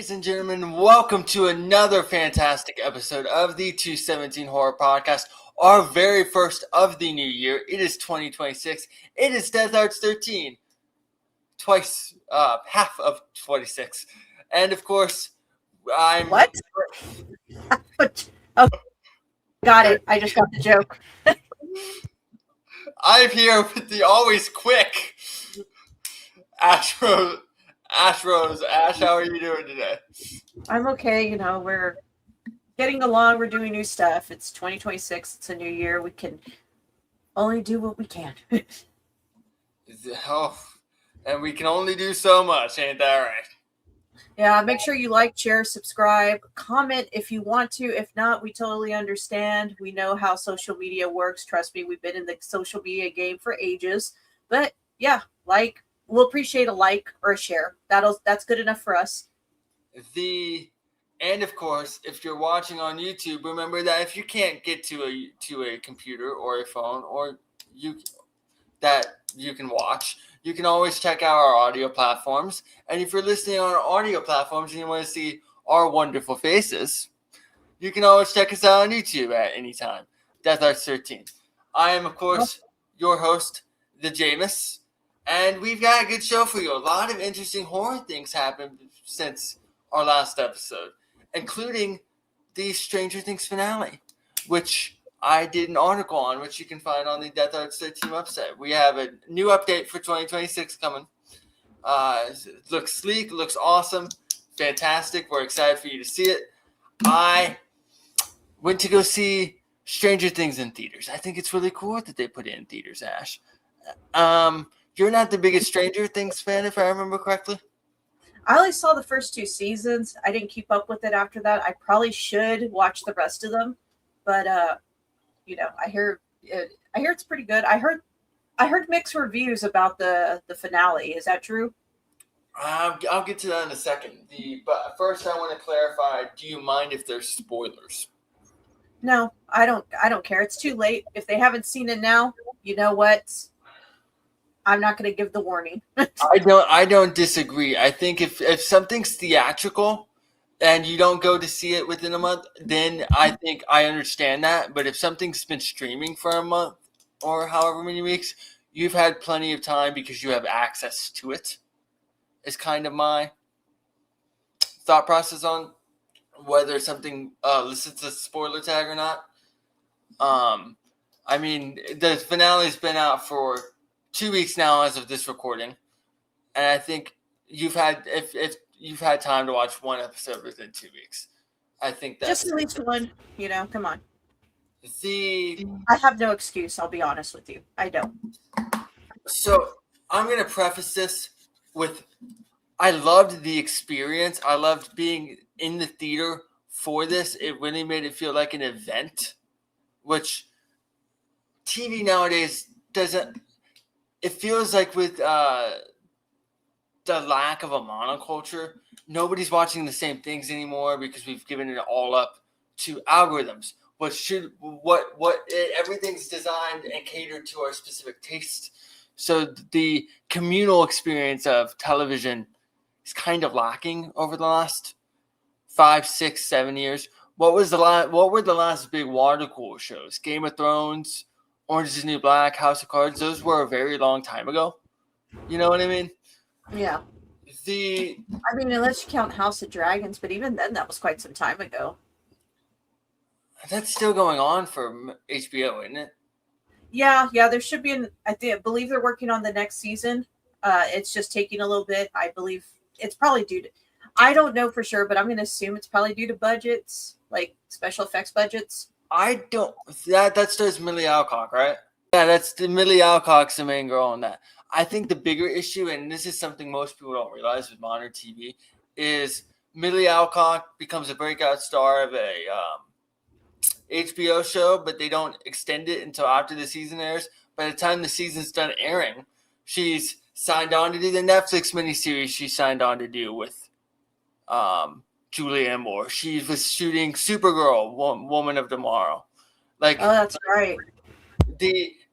Ladies and gentlemen, welcome to another fantastic episode of the 217 Horror Podcast, our very first of the new year. It is 2026. It is Death Arts 13, twice, half of 26. And of course, I'm... What? Oh, got it. I just got the joke. I'm here with the always quick Ash Rose. Ash, how are you doing today? I'm okay. You know, we're getting along. We're doing new stuff. It's 2026. It's a new year. We can only do what we can. Oh, and we can only do so much, ain't that right? Yeah, make sure you like, share, subscribe, comment if you want to. If not, we totally understand. We know how social media works. Trust me, we've been in the social media game for ages. But yeah, we'll appreciate a like or a share. That's good enough for us. And of course, if you're watching on YouTube, remember that if you can't get to a computer or a phone that you can watch, you can always check out our audio platforms. And if you're listening on our audio platforms and you want to see our wonderful faces, you can always check us out on YouTube at any time. Death Arts 13. I am, of course, your host, the Jameus. And we've got a good show for you. A lot of interesting horror things happened since our last episode, including the Stranger Things finale, which I did an article on, which you can find on the Death Arts 13 website. We have a new update for 2026 coming. It looks sleek, looks awesome, fantastic. We're excited for you to see it. I went to go see Stranger Things in theaters. I think it's really cool that they put it in theaters, Ash. You're not the biggest Stranger Things fan, if I remember correctly. I only saw the first 2 seasons. I didn't keep up with it after that. I probably should watch the rest of them, but you know, I hear it's pretty good. I heard mixed reviews about the finale. Is that true? I'll get to that in a second. But first, I want to clarify: do you mind if there's spoilers? No, I don't care. It's too late. If they haven't seen it now, you know what? I'm not going to give the warning. I don't disagree. I think if something's theatrical and you don't go to see it within a month, then I think I understand that. But if something's been streaming for a month or however many weeks, you've had plenty of time because you have access to it. Is kind of my thought process on whether something listens a spoiler tag or not. I mean, the finale's been out for 2 weeks now as of this recording, and I think if you've had time to watch one episode within 2 weeks, I think that's just at least one. You know, come on. I have no excuse. I'll be honest with you. I don't. So I'm gonna preface this with, I loved the experience. I loved being in the theater for this. It really made it feel like an event, which TV nowadays doesn't. It feels like with the lack of a monoculture, nobody's watching the same things anymore because we've given it all up to algorithms. Everything's designed and catered to our specific taste. So the communal experience of television is kind of lacking over the last 5, 6, 7 years. What were the last big water cooler shows? Game of Thrones, Orange is the New Black, House of Cards. Those were a very long time ago. You know what I mean? Yeah. I mean, unless you count House of Dragons, but even then, that was quite some time ago. That's still going on for HBO, isn't it? Yeah. There should be I believe they're working on the next season. It's just taking a little bit. I believe it's probably due to. I don't know for sure, but I'm going to assume it's probably due to budgets, like special effects budgets. I don't. That stars Millie Alcock, right? Yeah, that's Millie Alcock's the main girl on that. I think the bigger issue, and this is something most people don't realize with modern TV, is Millie Alcock becomes a breakout star of a HBO show, but they don't extend it until after the season airs. By the time the season's done airing, she's signed on to do the Netflix miniseries she signed on to do with Julianne Moore. She was shooting Supergirl, Woman of Tomorrow. Oh, that's right.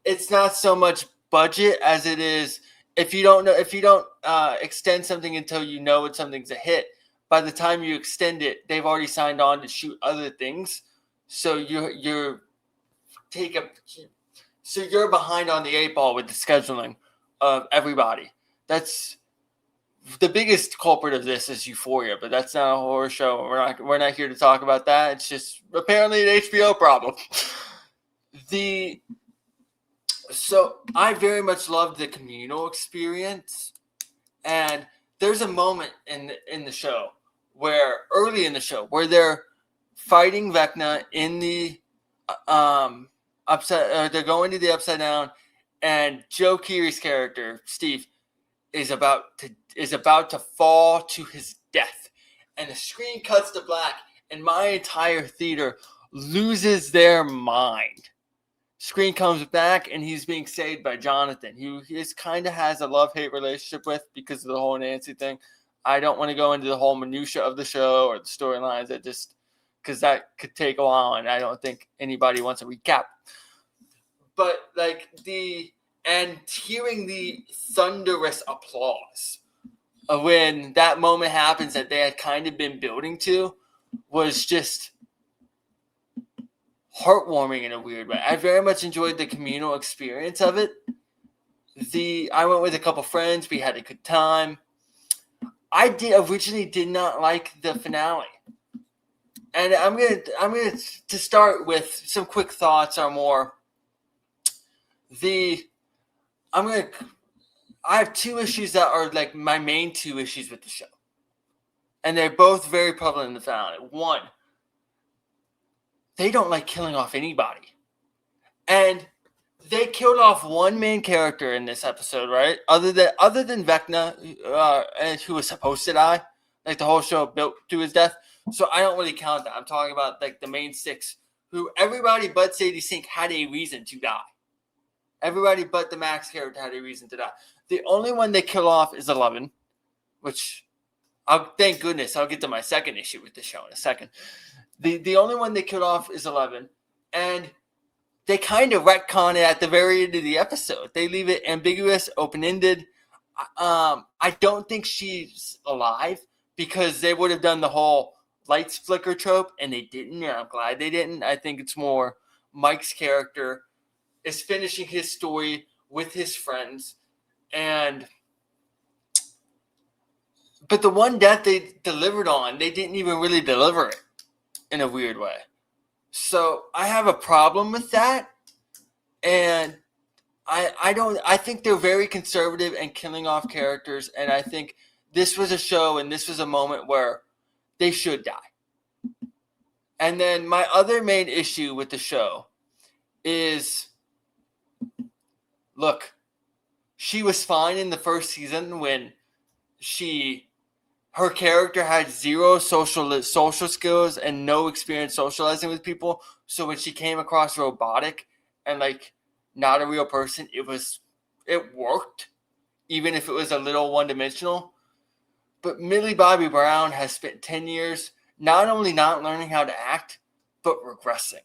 It's not so much budget as it is if you don't extend something until you know something's a hit. by the time you extend it, they've already signed on to shoot other things. So you're behind on the 8 ball with the scheduling of everybody. That's the biggest culprit of this is Euphoria, but that's not a horror show. We're not here to talk about that. It's just apparently an HBO problem. So I very much love the communal experience, and there's a moment in the show where early in the show where they're fighting Vecna in the they're going to the Upside Down, and Joe Keery's character Steve is about to fall to his death, and the screen cuts to black, and my entire theater loses their mind. Screen comes back, and he's being saved by Jonathan, who he kind of has a love-hate relationship with because of the whole Nancy thing. I don't want to go into the whole minutia of the show or the storylines. Because that could take a while, and I don't think anybody wants a recap. But hearing the thunderous applause when that moment happens that they had kind of been building to was just heartwarming in a weird way. I very much enjoyed the communal experience of it. I went with a couple friends. We had a good time. I originally did not like the finale. And I'm gonna to start with some quick thoughts are more I have two issues that are like my main two issues with the show. And they're both very prevalent in the finale. One, they don't like killing off anybody. And they killed off one main character in this episode, right? Other than Vecna, who was supposed to die. Like the whole show built to his death. So I don't really count that. I'm talking about like the main 6, who everybody but Sadie Sink had a reason to die. Everybody but the Max character had a reason to die. The only one they kill off is 11, which thank goodness I'll get to my second issue with the show in a second. The only one they killed off is 11, and they kind of retcon it at the very end of the episode. They leave it ambiguous, open-ended. I don't think she's alive because they would have done the whole lights flicker trope, and they didn't. And I'm glad they didn't. I think it's more Mike's character is finishing his story with his friends, but the one death they delivered on, they didn't even really deliver it in a weird way. So I have a problem with that, and I think they're very conservative and killing off characters, and I think this was a show and this was a moment where they should die. And then my other main issue with the show is, look, she was fine in the first season when her character had zero social skills and no experience socializing with people. So when she came across robotic and like not a real person, it worked, even if it was a little one-dimensional. But Millie Bobby Brown has spent 10 years not only not learning how to act, but regressing.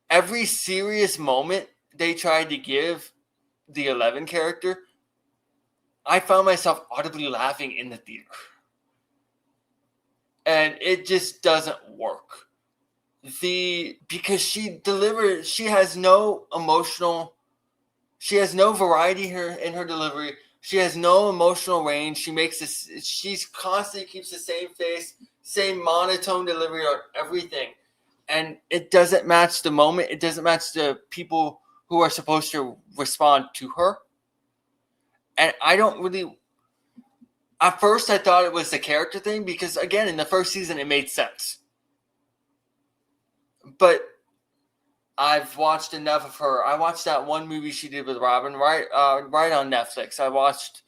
Every serious moment they tried to give the 11 character, I found myself audibly laughing in the theater. And it just doesn't work. Because she has no variety in her delivery. She has no emotional range. She's constantly keeps the same face, same monotone delivery on everything. And it doesn't match the moment. It doesn't match the people who are supposed to respond to her. And I don't really... At first, I thought it was the character thing because, again, in the first season, it made sense. But I've watched enough of her. I watched that one movie she did with Robin right on Netflix. I watched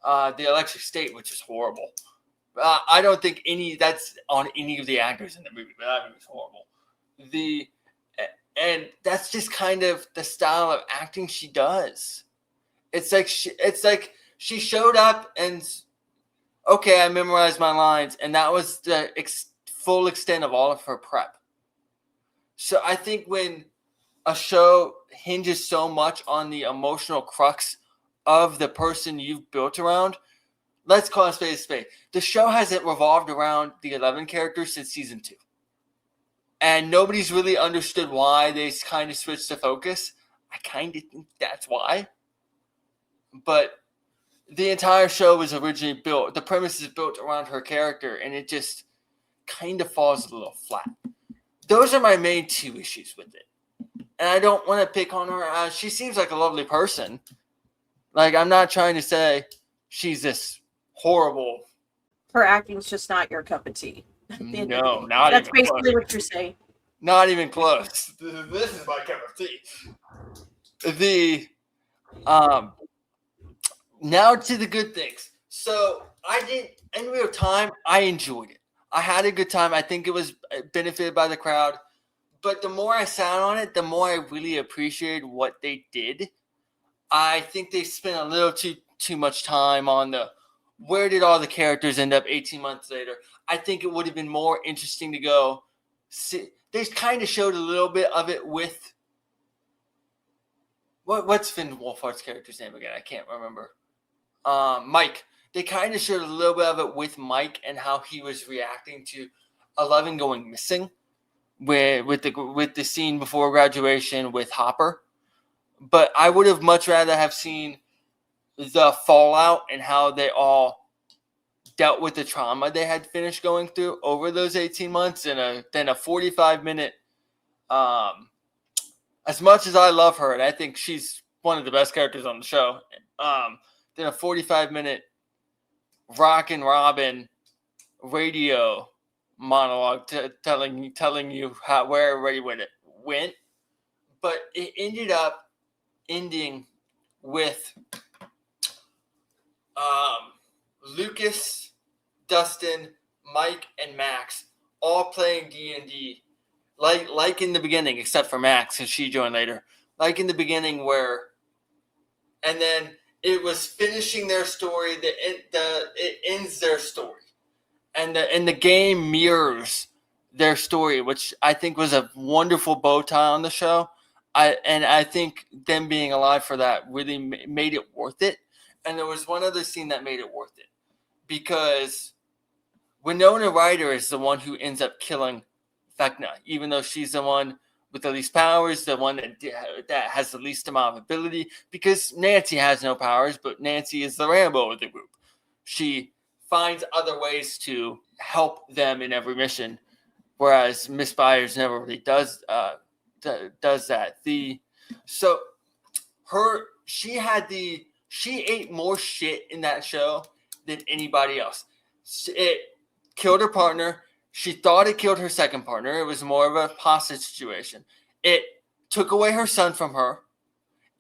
The Electric State, which is horrible. I don't think that's on any of the actors in the movie, but that movie was horrible. And that's just kind of the style of acting she does. It's like she showed up and, okay, I memorized my lines, and that was the full extent of all of her prep. So I think when a show hinges so much on the emotional crux of the person you've built around, let's call it spade a spade. The show hasn't revolved around the 11 characters since season 2. And nobody's really understood why they kind of switched the focus. I kind of think that's why. But the entire show was originally built, the premise is built around her character, and it just kind of falls a little flat. Those are my main 2 issues with it. And I don't want to pick on her. She seems like a lovely person. Like, I'm not trying to say she's this horrible. Her acting's just not your cup of tea. No, not That's even basically close. what you're saying. Not even close. This is my cup of tea. Now to the good things. So in real time, I enjoyed it. I had a good time. I think it was benefited by the crowd. But the more I sat on it, the more I really appreciated what they did. I think they spent a little too much time on where did all the characters end up 18 months later. I think it would have been more interesting to go see. They kind of showed a little bit of it with what's Finn Wolfhard's character's name again? I can't remember. Mike. They kind of showed a little bit of it with Mike and how he was reacting to 11 going missing with the scene before graduation with Hopper. But I would have much rather have seen the fallout and how they all dealt with the trauma they had finished going through over those 18 months than a 45-minute. As much as I love her, and I think she's one of the best characters on the show, than a 45-minute Rock and Robin radio monologue telling you where everybody went. But it ended up ending with Lucas, Dustin, Mike, and Max all playing D&D like in the beginning, except for Max because she joined later. Like in the beginning and then it was finishing their story. It ends their story, and the game mirrors their story, which I think was a wonderful bow tie on the show. I think them being alive for that really made it worth it. And there was one other scene that made it worth it, because Winona Ryder is the one who ends up killing Vecna, even though she's the one with the least powers, the one that has the least amount of ability, because Nancy has no powers, but Nancy is the Rambo of the group. She finds other ways to help them in every mission, whereas Miss Byers never really does that. She ate more shit in that show than anybody else. It killed her partner. She thought it killed her second partner. It was more of a hostage situation. It took away her son from her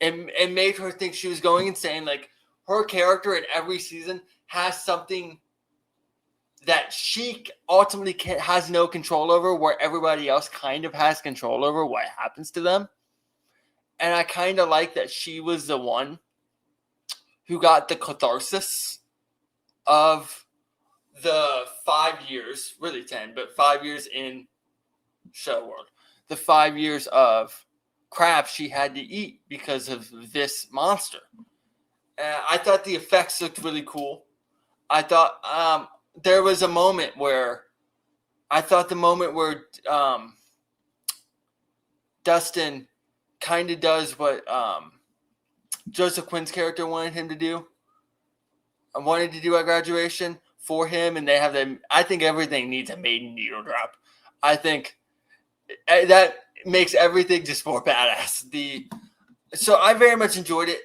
and made her think she was going insane. Like, her character in every season has something that she ultimately has no control over, where everybody else kind of has control over what happens to them. And I kind of like that she was the one who got the catharsis of the 5 years, really 10, but 5 years in show world. The 5 years of crap she had to eat because of this monster. I thought the effects looked really cool. I thought there was a moment where Dustin kind of does what Joseph Quinn's character wanted him to do. I wanted to do at graduation for him, and they have them. I think everything needs a maiden needle drop. I think that makes everything just more badass. So I very much enjoyed it.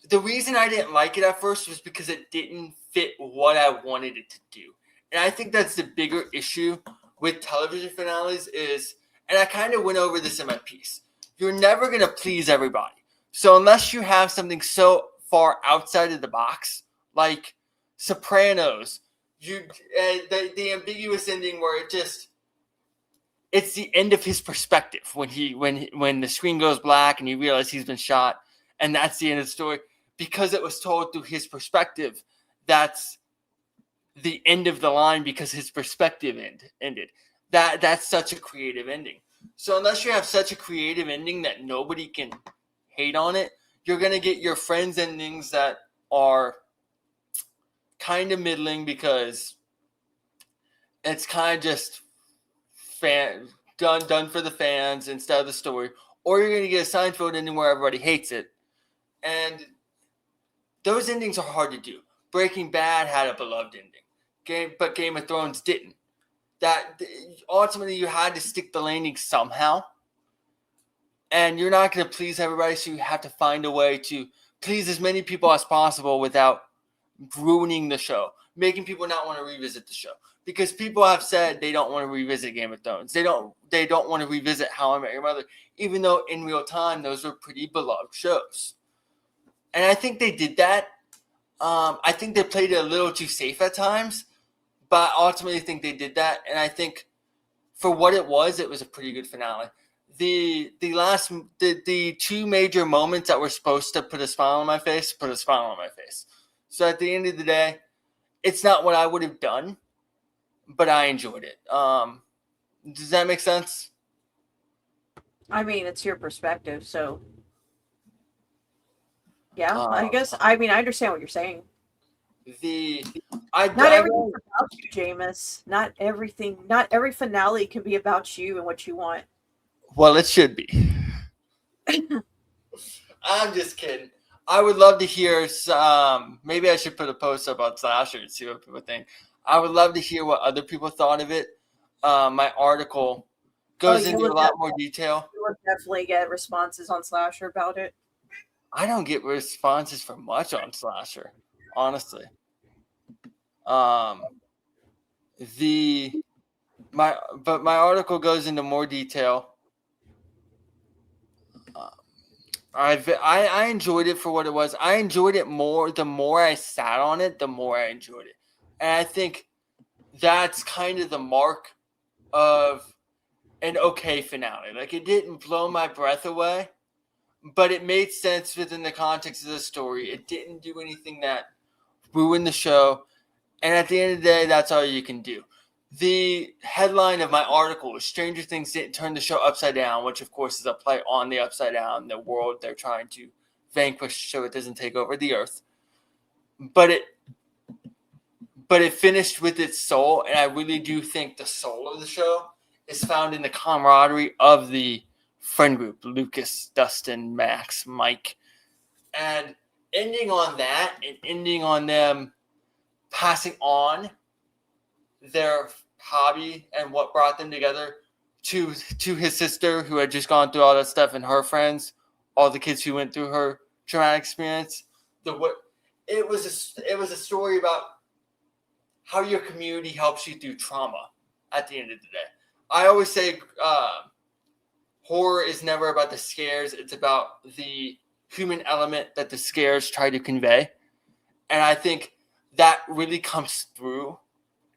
The reason I didn't like it at first was because it didn't fit what I wanted it to do. And I think that's the bigger issue with television finales is, and I kind of went over this in my piece, you're never going to please everybody. So unless you have something so far outside of the box, like Sopranos, the ambiguous ending where it's the end of his perspective when the screen goes black and you realize he's been shot, and that's the end of the story. Because it was told through his perspective, that's the end of the line because his perspective ended. That's such a creative ending. So unless you have such a creative ending that nobody can hate on it, you're going to get your friends' endings that are kind of middling because it's kind of just done for the fans instead of the story, or you're going to get a Seinfeld ending where everybody hates it. And those endings are hard to do. Breaking Bad had a beloved ending, but Game of Thrones didn't. That ultimately you had to stick the landing somehow, and you're not going to please everybody, so you have to find a way to please as many people as possible without ruining the show, making people not want to revisit the show. Because people have said they don't want to revisit Game of Thrones. They don't want to revisit How I Met Your Mother, even though in real time those were pretty beloved shows. And I think they did that. I think they played it a little too safe at times, but I ultimately think they did that. And I think for what it was a pretty good finale. The two major moments that were supposed to put a smile on my face, put a smile on my face. So at the end of the day, it's not what I would have done, but I enjoyed it. Does that make sense? I mean, it's your perspective, so yeah. I guess. I mean, I understand what you're saying. Not everything's about you, Jameus. Not every finale can be about you and what you want. Well, it should be. I'm just kidding. I would love to hear maybe I should put a post up on Slasher and see what people think. I would love to hear what other people thought of it. My article goes into a lot more detail. You would definitely get responses on Slasher about it. I don't get responses for much on Slasher, honestly. My article goes into more detail. I enjoyed it for what it was. I enjoyed it more. The more I sat on it, the more I enjoyed it. And I think that's kind of the mark of an okay finale. Like, it didn't blow my breath away, but it made sense within the context of the story. It didn't do anything that ruined the show. And at the end of the day, that's all you can do. The headline of my article is Stranger Things didn't turn the show upside down, which of course is a play on the upside down, the world they're trying to vanquish so it doesn't take over the earth. But it finished with its soul, and I really do think the soul of the show is found in the camaraderie of the friend group, Lucas, Dustin, Max, Mike. And ending on that and ending on them passing on their hobby and what brought them together to his sister, who had just gone through all that stuff, and her friends, all the kids who went through her traumatic experience. It was a story about how your community helps you through trauma at the end of the day. I always say horror is never about the scares. It's about the human element that the scares try to convey. And I think that really comes through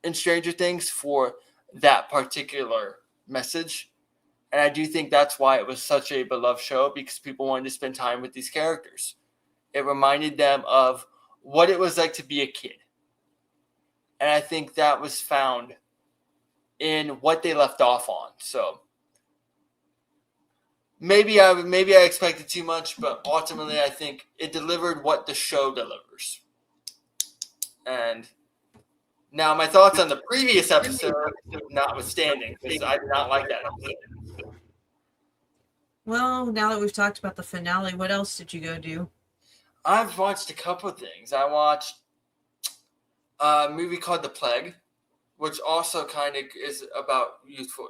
in Stranger Things for that particular message. And I do think that's why it was such a beloved show, because people wanted to spend time with these characters. It reminded them of what it was like to be a kid. And I think that was found in what they left off on. So maybe I expected too much, but ultimately I think it delivered what the show delivers. And now my thoughts on the previous episode, notwithstanding, because I did not like that episode. Well, now that we've talked about the finale, what else did you go do? I've watched a couple of things. I watched a movie called The Plague, which also kind of is about youthful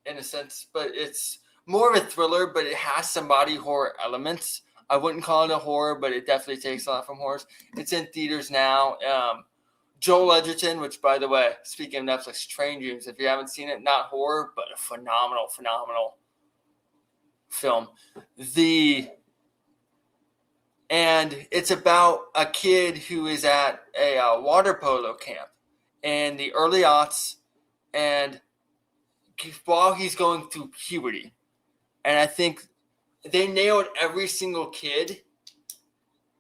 innocence, but it's more of a thriller, but it has some body horror elements. I wouldn't call it a horror, but it definitely takes a lot from horrors. It's in theaters now. Joel Edgerton, which, by the way, speaking of Netflix, Train Dreams, if you haven't seen it, not horror, but a phenomenal film. And it's about a kid who is at a water polo camp in the early aughts, and while he's going through puberty. And I think they nailed every single kid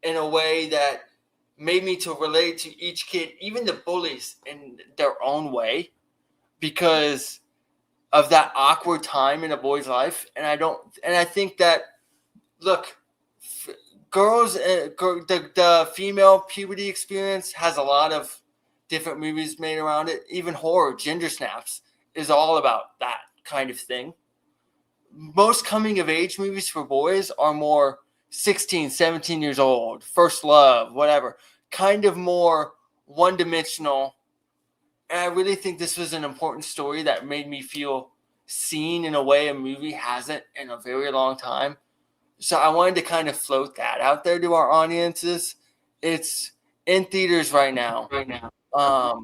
in a way that made me to relate to each kid, even the bullies, in their own way, because of that awkward time in a boy's life. And I think that, look, girls, the female puberty experience has a lot of different movies made around it. Even horror, Ginger Snaps, is all about that kind of thing. Most coming of age movies for boys are more 16, 17 years old, first love, whatever, kind of more one-dimensional. And I really think this was an important story that made me feel seen in a way a movie hasn't in a very long time. So I wanted to kind of float that out there to our audiences. It's in theaters right now. I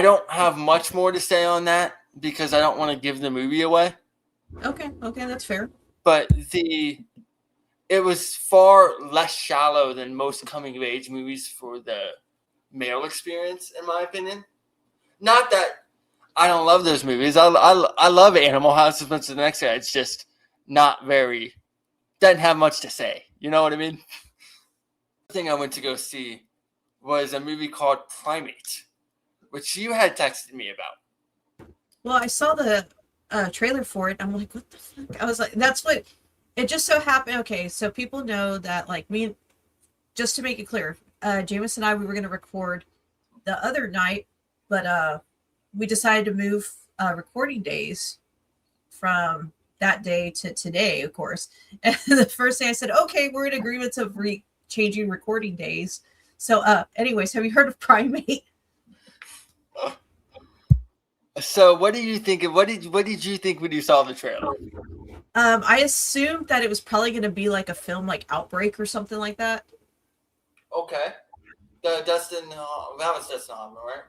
don't have much more to say on that because I don't want to give the movie away. Okay, that's fair. But it was far less shallow than most coming of age movies for the male experience, in my opinion. Not that I don't love those movies. I love Animal House as much as the next guy. It's just not very, doesn't have much to say. You know what I mean? The thing I went to go see was a movie called Primate, which you had texted me about. Well, I saw the trailer for it. I'm like, what the fuck? I was like, that's what, it just so happened. Okay, so people know that, like, me, just to make it clear, Jameus and I, we were going to record the other night, but we decided to move recording days from that day to today, of course. And the first thing I said, okay, we're in agreements of changing recording days. So anyways, have you heard of Primate? So what do you think? What did you think when you saw the trailer? I assumed that it was probably going to be like a film like Outbreak or something like that. Okay. That was Dustin Hoffman, right?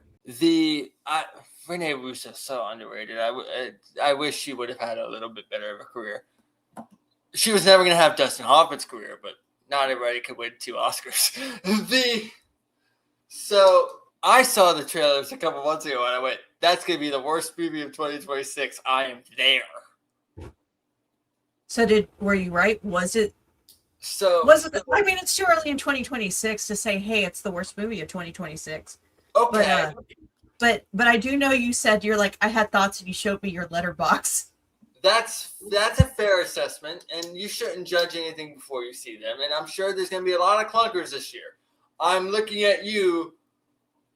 Renee Russo is so underrated. I wish she would have had a little bit better of a career. She was never going to have Dustin Hoffman's career, but not everybody could win 2 Oscars. So I saw the trailers a couple months ago, and I went, "That's going to be the worst movie of 2026." I am there. So were you right? Was it? I mean, it's too early in 2026 to say, "Hey, it's the worst movie of 2026." Okay. But I do know you said you're like, I had thoughts and you showed me your letterbox. That's a fair assessment, and you shouldn't judge anything before you see them. And I'm sure there's going to be a lot of clunkers this year. I'm looking at you,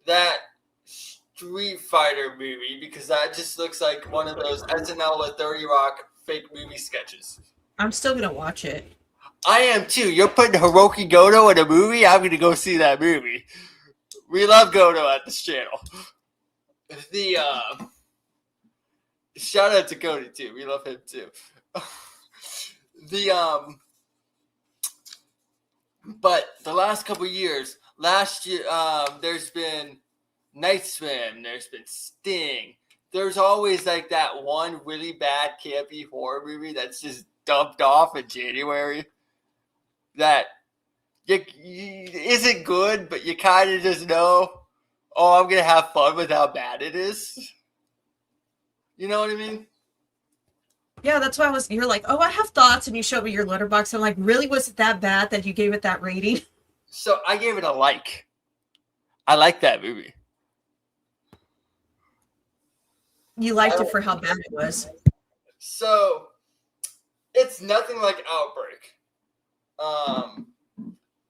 that Street Fighter movie, because that just looks like one of those SNL or 30 Rock fake movie sketches. I'm still going to watch it. I am too. You're putting Hiroki Goto in a movie? I'm going to go see that movie. We love Goto at this channel. Shout out to Cody too. We love him too. But the last couple of years, last year, there's been Night Swim, there's been Sting. There's always like that one really bad campy horror movie that's just dumped off in January that isn't good, but you kind of just know, oh, I'm going to have fun with how bad it is. You know what I mean? Yeah, that's why you're like, oh, I have thoughts, and you showed me your letterbox. I'm like, really, was it that bad that you gave it that rating? So I gave it a like. I like that movie. You liked it for how bad it was. So it's nothing like Outbreak.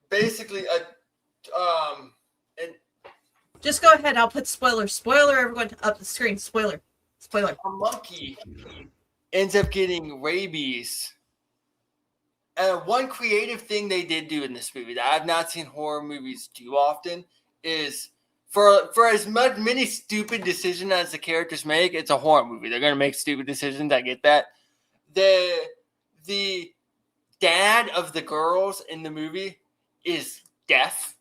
Basically, just go ahead. I'll put spoiler. Spoiler, everyone up the screen. Spoiler. A monkey ends up getting rabies. And one creative thing they did do in this movie that I've not seen horror movies do often is for as many stupid decisions as the characters make, it's a horror movie. They're going to make stupid decisions. I get that. The dad of the girls in the movie is deaf.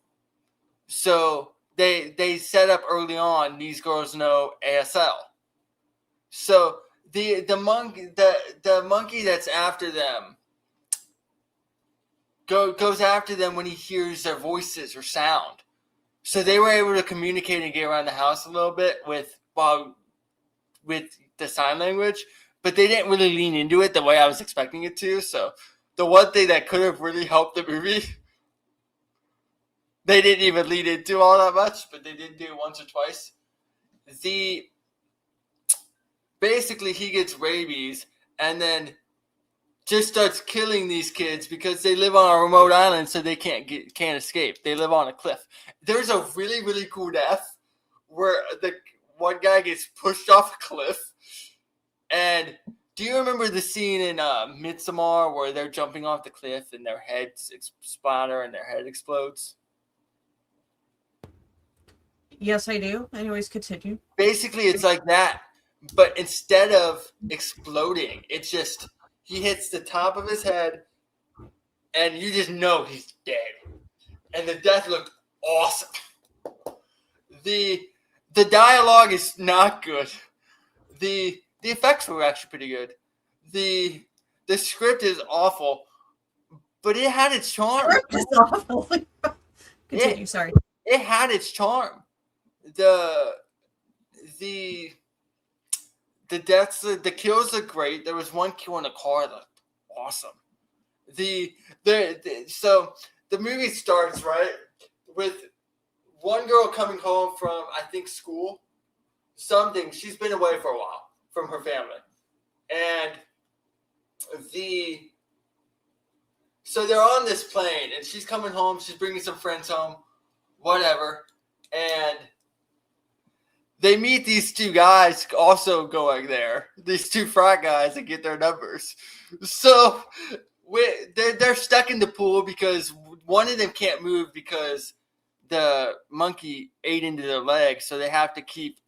So they set up early on, these girls know ASL. So the monkey that's after them goes after them when he hears their voices or sound. So they were able to communicate and get around the house a little bit with the sign language, but they didn't really lean into it the way I was expecting it to. So the one thing that could have really helped the movie, they didn't even lean into all that much, but they did do it once or twice. Basically he gets rabies, and then just starts killing these kids because they live on a remote island, so they can't escape. They live on a cliff. There's a really, really cool death where the one guy gets pushed off a cliff. And do you remember the scene in Midsommar where they're jumping off the cliff and their heads splatter and their head explodes? Yes, I do. Anyways, continue. Basically, it's like that, but instead of exploding, it's just he hits the top of his head, and you just know he's dead. And the death looked awesome. The dialogue is not good. The effects were actually pretty good. The script is awful, but it had its charm. The script is awful. Continue. Sorry. It had its charm. The deaths, the kills are great. There was one kill in a car that looked awesome. So the movie starts right with one girl coming home from, I think, school. Something. She's been away for a while from her family, and so they're on this plane, and she's coming home. She's bringing some friends home, whatever, and they meet these two guys also going there. These two frat guys and get their numbers. So they're stuck in the pool because one of them can't move because the monkey ate into their leg. So they have to keep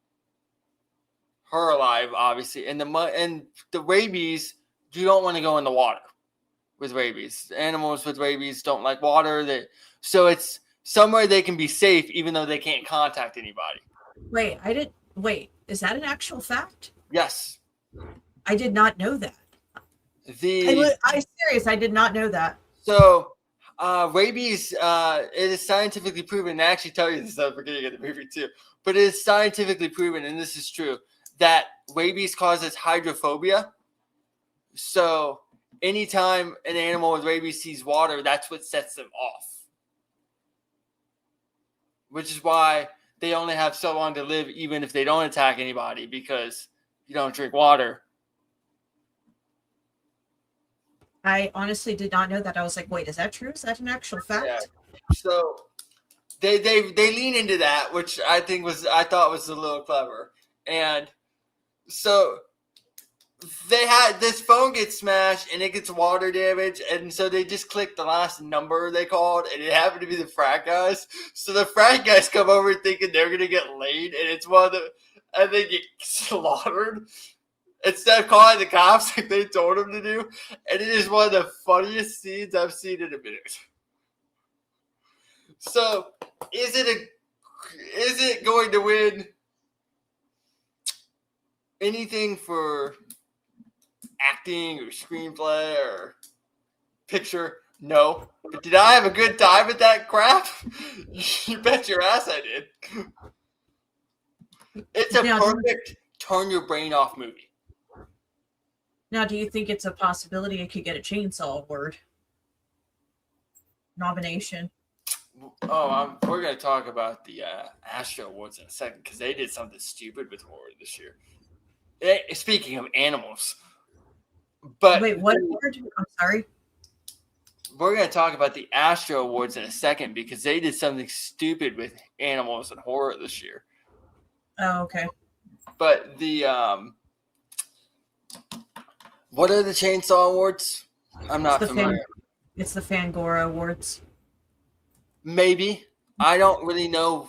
her alive, obviously. And the rabies, you don't want to go in the water with rabies. Animals with rabies don't like water. So it's somewhere they can be safe even though they can't contact anybody. Wait, is that an actual fact? Yes. I did not know that. I'm serious, I did not know that. So, rabies, it is scientifically proven, and I actually tell you this at the beginning of the movie too, but it is scientifically proven, and this is true, that rabies causes hydrophobia. So, anytime an animal with rabies sees water, that's what sets them off. Which is why they only have so long to live, even if they don't attack anybody, because you don't drink water. I honestly did not know that. I was like, wait, is that true? Is that an actual fact? Yeah. So they lean into that, which I thought was a little clever. And so they had this phone gets smashed and it gets water damage, and so they just clicked the last number they called, and it happened to be the frat guys. So the frat guys come over thinking they're gonna get laid, and it's and they get slaughtered instead of calling the cops like they told them to do. And it is one of the funniest scenes I've seen in a minute. So is it going to win anything for acting or screenplay or picture? No. But did I have a good time at that crap? You bet your ass I did. It's a perfect turn your brain off movie. Now, do you think it's a possibility it could get a Chainsaw Award nomination? Oh, we're going to talk about the Astro Awards in a second, because they did something stupid with horror this year. Speaking of animals. But wait, what award? I'm sorry. We're going to talk about the Astro Awards in a second, because they did something stupid with animals and horror this year. Oh, okay. But what are the Chainsaw Awards? I'm not familiar. It's the Fangoria Awards. Maybe. I don't really know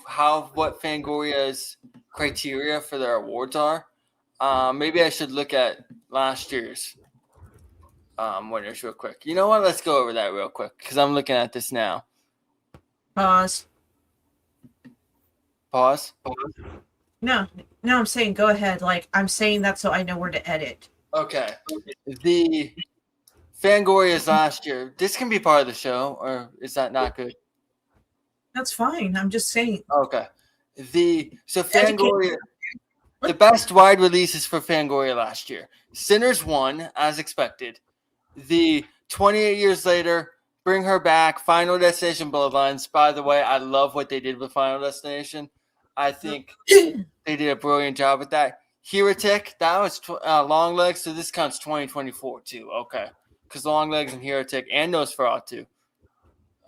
what Fangoria's criteria for their awards are. Maybe I should look at last year's winners real quick. You know what? Let's go over that real quick, because I'm looking at this now. Pause. No, I'm saying go ahead. Like, I'm saying that so I know where to edit. Okay. The Fangoria's last year. This can be part of the show, or is that not good? That's fine. I'm just saying. Okay. Fangoria, the best wide releases for Fangoria last year. Sinners won, as expected. The 28 years later, Bring Her Back, Final Destination Bloodlines. By the way, I love what they did with Final Destination. I think they did a brilliant job with that. Heretic, that was Long Legs, so this counts 2024 too. Okay. because Longlegs and Heretic and Nosferatu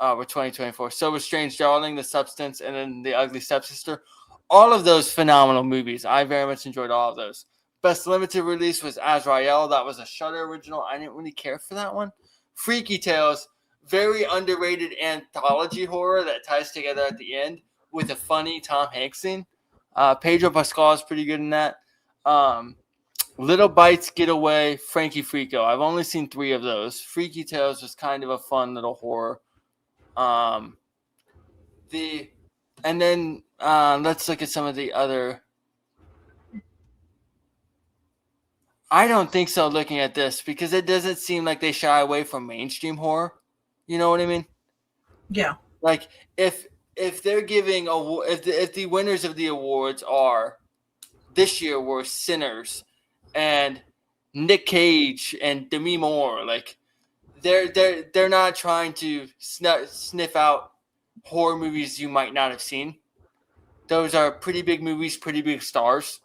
were 2024. So was Strange Darling, The Substance, and then The Ugly Stepsister. All of those phenomenal movies. I very much enjoyed all of those. Best limited release was Azrael. That was a Shudder original. I didn't really care for that one. Freaky Tales, very underrated anthology horror that ties together at the end with a funny Tom Hanks scene. Pedro Pascal is pretty good in that. Little Bites, Get Away, Frankie Freako. I've only seen 3 of those. Freaky Tales was kind of a fun little horror. Let's look at some of the other. I don't think so. Looking at this, because it doesn't seem like they shy away from mainstream horror. You know what I mean? Yeah. Like if they're giving if the winners of the awards are this year were Sinners and Nick Cage and Demi Moore, like they're not trying to sniff out horror movies you might not have seen. Those are pretty big movies, pretty big stars.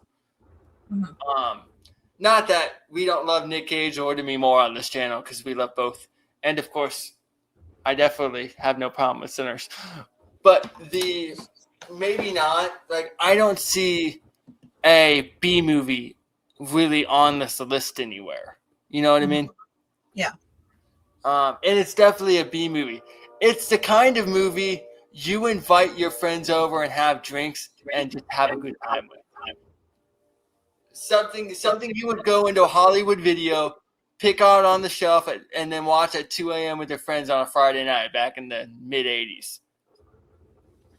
Mm-hmm. Not that we don't love Nick Cage or Demi Moore on this channel, because we love both. And of course, I definitely have no problem with Sinners. But maybe not. Like, I don't see a B movie really on this list anywhere. You know what I mean? Yeah. And it's definitely a B movie. It's the kind of movie you invite your friends over and have drinks and just have a good time with. Something you would go into a Hollywood Video, pick out on the shelf, and then watch at 2 a.m. with your friends on a Friday night back in the mid-'80s.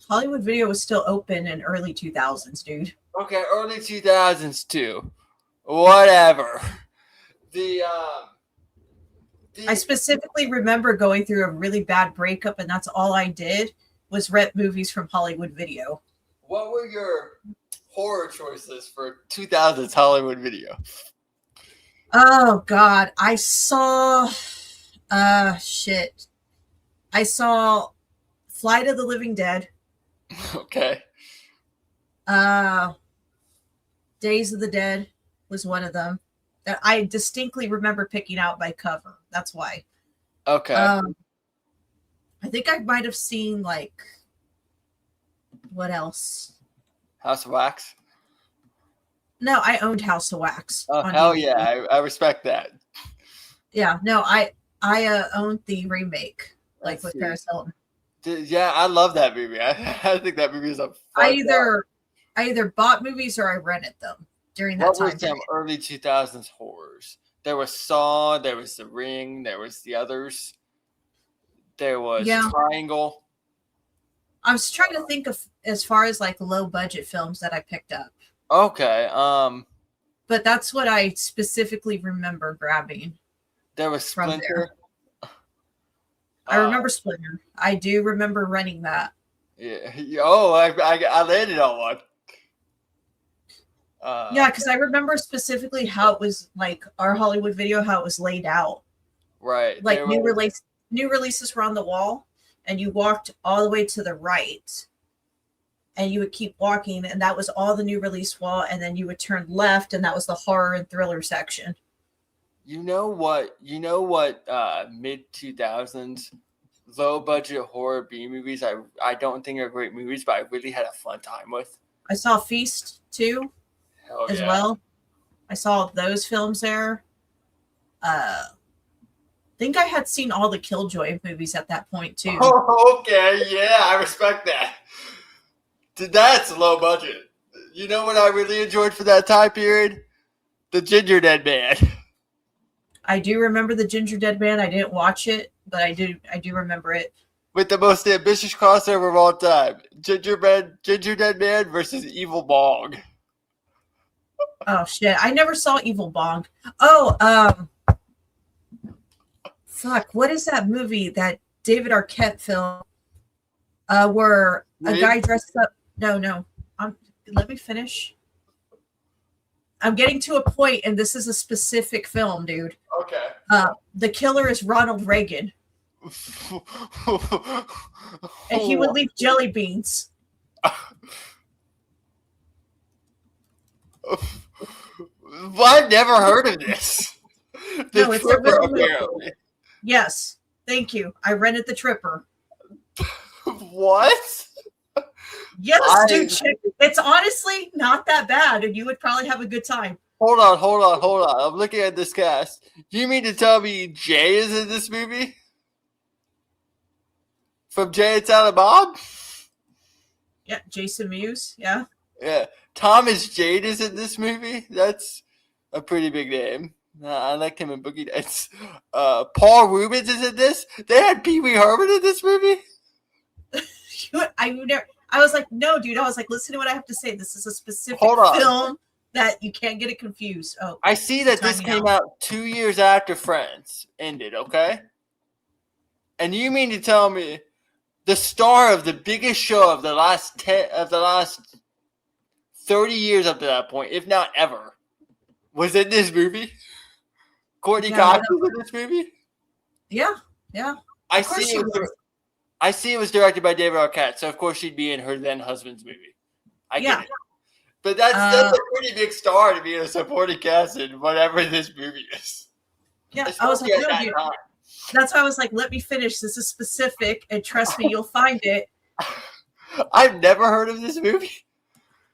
Hollywood Video was still open in early 2000s, dude. Okay, early 2000s too. Whatever. I specifically remember going through a really bad breakup, and that's all I did was rent movies from Hollywood Video. What were your horror choices for 2000s Hollywood Video? Oh God, I saw I saw Flight of the Living Dead. Okay. Days of the Dead was one of them that I distinctly remember picking out by cover. That's why. Okay. I think I might have seen, like, what else? House of Wax? No, I owned House of Wax. Oh, hell DVD. Yeah. I respect that. Yeah, no, I owned the remake, like, with Paris Hilton. Yeah, I love that movie. I think that movie is a fun I either bought movies or I rented them during that time. What were some early 2000s horrors? There was Saw, there was The Ring, there was the others. There was Triangle. I was trying to think of as far as like low budget films that I picked up. Okay. But that's what I specifically remember grabbing. There was Splinter. I remember Splinter. I do remember renting that. Yeah. Oh, I landed on one. Yeah, because I remember specifically how it was, like, our Hollywood Video, how it was laid out. Right. Like new releases were on the wall, and you walked all the way to the right, and you would keep walking, and that was all the new release wall, and then you would turn left, and that was the horror and thriller section. You know what mid 2000s low budget horror B movies I don't think are great movies, but I really had a fun time with? I saw Feast too. As well. I saw those films there. I think I had seen all the Killjoy movies at that point too. Oh, okay, yeah, I respect that. That's low budget. You know what I really enjoyed for that time period? The Ginger Dead Band. I do remember the Ginger Dead Band. I didn't watch it, but I do remember it. With the most ambitious crossover of all time. Ginger Dead Band versus Evil Bong. Oh shit! I never saw Evil Bong. Oh, fuck! What is that movie that David Arquette film? Where a guy dressed up? No. Let me finish. I'm getting to a point, and this is a specific film, dude. Okay. The killer is Ronald Reagan, and he would leave jelly beans. I've never heard of this. No, it's a real movie. Yes. Thank you. I rented the Tripper. What? Yes, dude. It's honestly not that bad, and you would probably have a good time. Hold on. I'm looking at this cast. You mean to tell me Jay is in this movie? From Jay and Silent Bob? Yeah, Jason Mewes. Yeah. Yeah. Thomas Jane is in this movie? That's a pretty big name. I liked him in Boogie Nights. Paul Rubens is in this? They had Pee Wee Herman in this movie? I was like, no, dude. I was like, listen to what I have to say. This is a specific film that you can't get it confused. Oh, I see that this came out 2 years after Friends ended, okay? And you mean to tell me the star of the biggest show of the last 30 years up to that point, if not ever, was in this movie? Courtney Cox was in this movie? Yeah. I see it was directed by David Arquette, so of course she'd be in her then husband's movie. I get it. But that's a pretty big star to be in a supporting cast in whatever this movie is. Yeah, I was like, no, dude. That's why I was like, let me finish. This is specific, and trust me, you'll find it. I've never heard of this movie.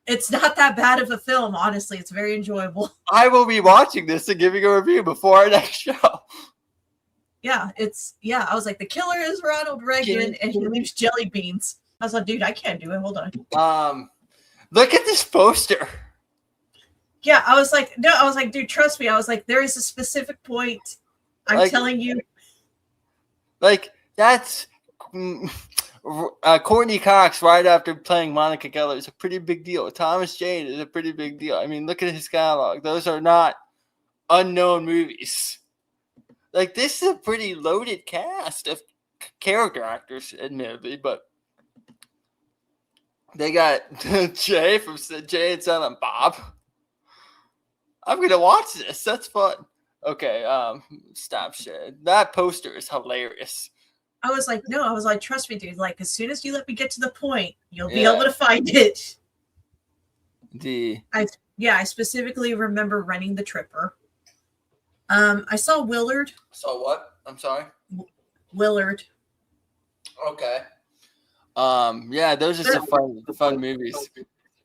It's not that bad of a film, honestly. It's very enjoyable. I will be watching this and giving a review before our next show. Yeah, I was like, the killer is Ronald Reagan, and he leaves jelly beans. I was like, dude, I can't do it. Hold on. Look at this poster. Yeah, I was like, dude, trust me. I was like, there is a specific point. I'm telling you. Like, that's Courtney Cox right after playing Monica Geller is a pretty big deal. Thomas Jane is a pretty big deal. I mean, look at his catalog. Those are not unknown movies. Like, this is a pretty loaded cast of character actors, admittedly, but they got Jay from Jay and Silent Bob. I'm going to watch this. That's fun. Okay, stop shit. That poster is hilarious. I was like, no, trust me, dude. Like, as soon as you let me get to the point, you'll be able to find it. I specifically remember renting the Tripper. I saw Willard. Saw what? I'm sorry? Willard. Okay. Yeah, those are some fun movies.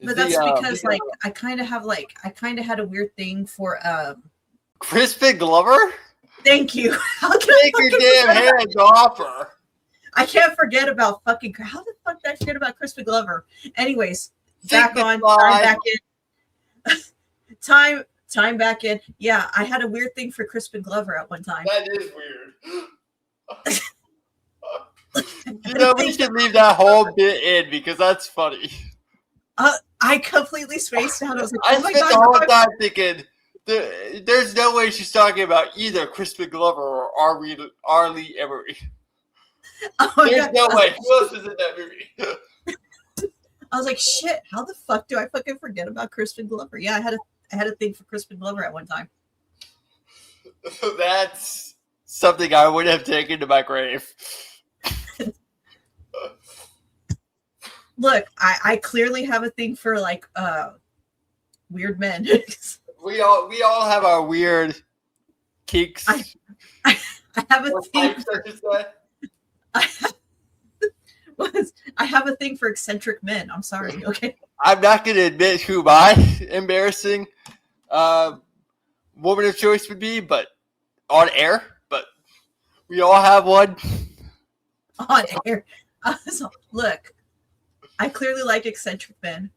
But that's because I kind of had a weird thing for Crispin Glover? Thank you. Take your damn hands off her. I can't forget about fucking. How the fuck did I forget about Crispin Glover? Anyways, time back in. Time back in. Yeah, I had a weird thing for Crispin Glover at one time. That is weird. You know, we should leave that whole bit in because that's funny. I completely spaced out. I was like, I spent the whole time thinking, there's no way she's talking about either Crispin Glover or R. Lee Emery. Oh there's no way. Who else is in that movie? I was like, shit, how the fuck do I fucking forget about Crispin Glover? Yeah, I had a thing for Crispin Glover at one time. That's something I would have taken to my grave. Look, I clearly have a thing for like weird men. we all have our weird kinks. I have a thing. I have a thing for eccentric men. I'm sorry. Okay. I'm not going to admit who my embarrassing woman of choice would be, but on air. But we all have one. On air. Look, I clearly like eccentric men,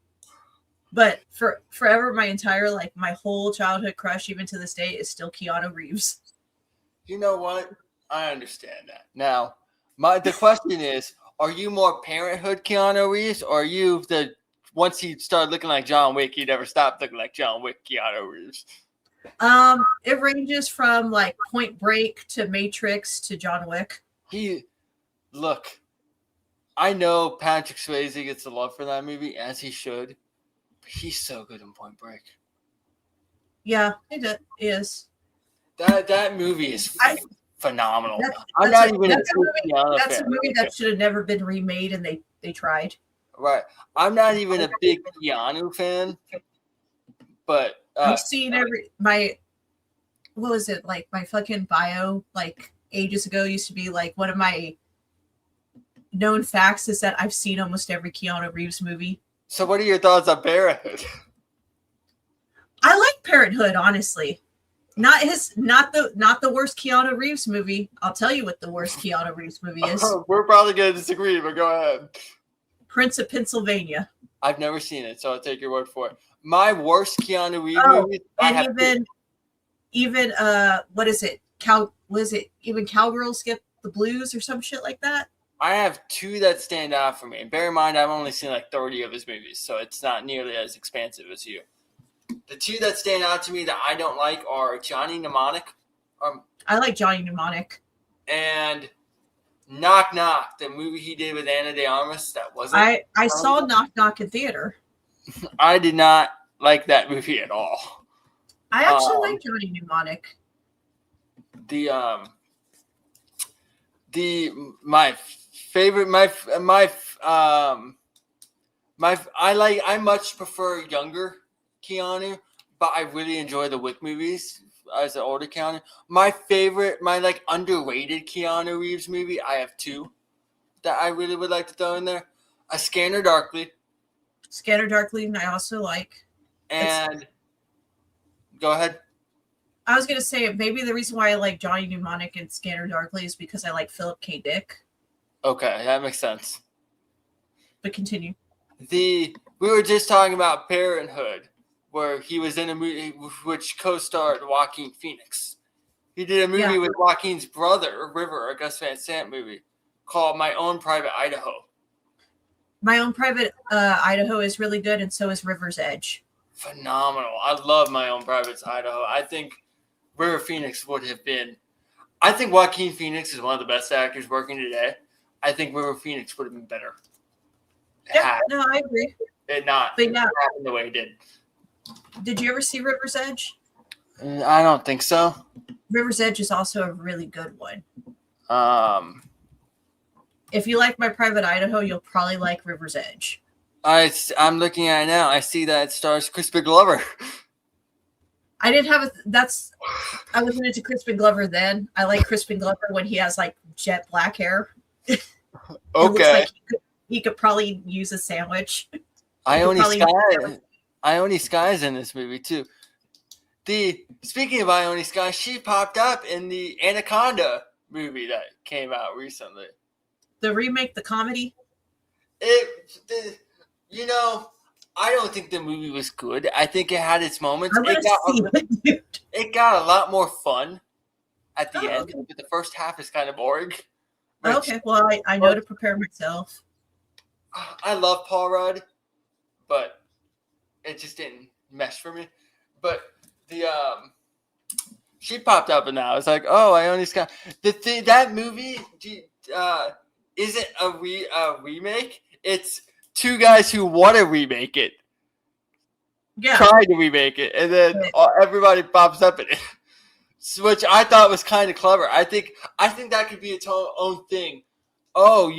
but forever, my entire my whole childhood crush, even to this day, is still Keanu Reeves. You know what? I understand that. Now, the question is: are you more Parenthood Keanu Reeves, or are you once he started looking like John Wick, he never stopped looking like John Wick Keanu Reeves? It ranges from like Point Break to Matrix to John Wick. Look, I know Patrick Swayze gets the love for that movie, as he should. But he's so good in Point Break. Yeah, it is. That movie is phenomenal. That's a movie that should have never been remade, and they tried. Right. I'm not even a big Keanu fan, but I've seen my fucking bio ages ago used to be like one of my known facts is that I've seen almost every Keanu Reeves movie. So what are your thoughts on Parenthood? I like Parenthood, honestly. Not the worst Keanu Reeves movie. I'll tell you what the worst Keanu Reeves movie is. We're probably going to disagree, but go ahead. Prince of Pennsylvania. I've never seen it, so I'll take your word for it. My worst Keanu Reeves movie. And even what is it? Even Cowgirls Get the Blues or some shit like that? I have 2 that stand out for me. And bear in mind, I've only seen like 30 of his movies, so it's not nearly as expansive as you. The 2 that stand out to me that I don't like are Johnny Mnemonic. I like Johnny Mnemonic. And Knock Knock, the movie he did with Ana de Armas. That wasn't. I saw Knock Knock in theater. I did not like that movie at all. I actually like Johnny Mnemonic. I much prefer younger Keanu, but I really enjoy the Wick movies as an older Keanu. My underrated Keanu Reeves movie, I have 2 that I really would like to throw in there. A Scanner Darkly. Scanner Darkly, I also like. And go ahead. I was going to say, maybe the reason why I like Johnny Mnemonic and Scanner Darkly is because I like Philip K. Dick. Okay, that makes sense. But continue. We were just talking about Parenthood, where he was in a movie which co-starred Joaquin Phoenix. He did a movie with Joaquin's brother, River, a Gus Van Sant movie, called My Own Private Idaho. My Own Private Idaho is really good, and so is River's Edge. Phenomenal. I love My Own Private Idaho. I think River Phoenix would have been. I think Joaquin Phoenix is one of the best actors working today. I think River Phoenix would have been better. Yeah, no, I agree. It happened the way it did. Did you ever see River's Edge? I don't think so. River's Edge is also a really good one. If you like My Private Idaho, you'll probably like River's Edge. I'm looking at it now. I see that it stars Crispin Glover. I wasn't into Crispin Glover then. I like Crispin Glover when he has like jet black hair. Okay. Like he could probably use a sandwich. Ione Sky's in this movie too. Speaking of Ione Sky, she popped up in the Anaconda movie that came out recently. The remake, the comedy? I don't think the movie was good. I think it had its moments. It got a lot more fun at the end, okay. But the first half is kind of boring. Okay, well, I know to prepare myself. I love Paul Rudd, but it just didn't mesh for me. But she popped up and I was like, oh, Ione Sky. That movie isn't a remake. It's 2 guys who want to remake it. Yeah. Trying to remake it. And then everybody pops up in it. Which I thought was kind of clever. I think that could be its own thing. Oh,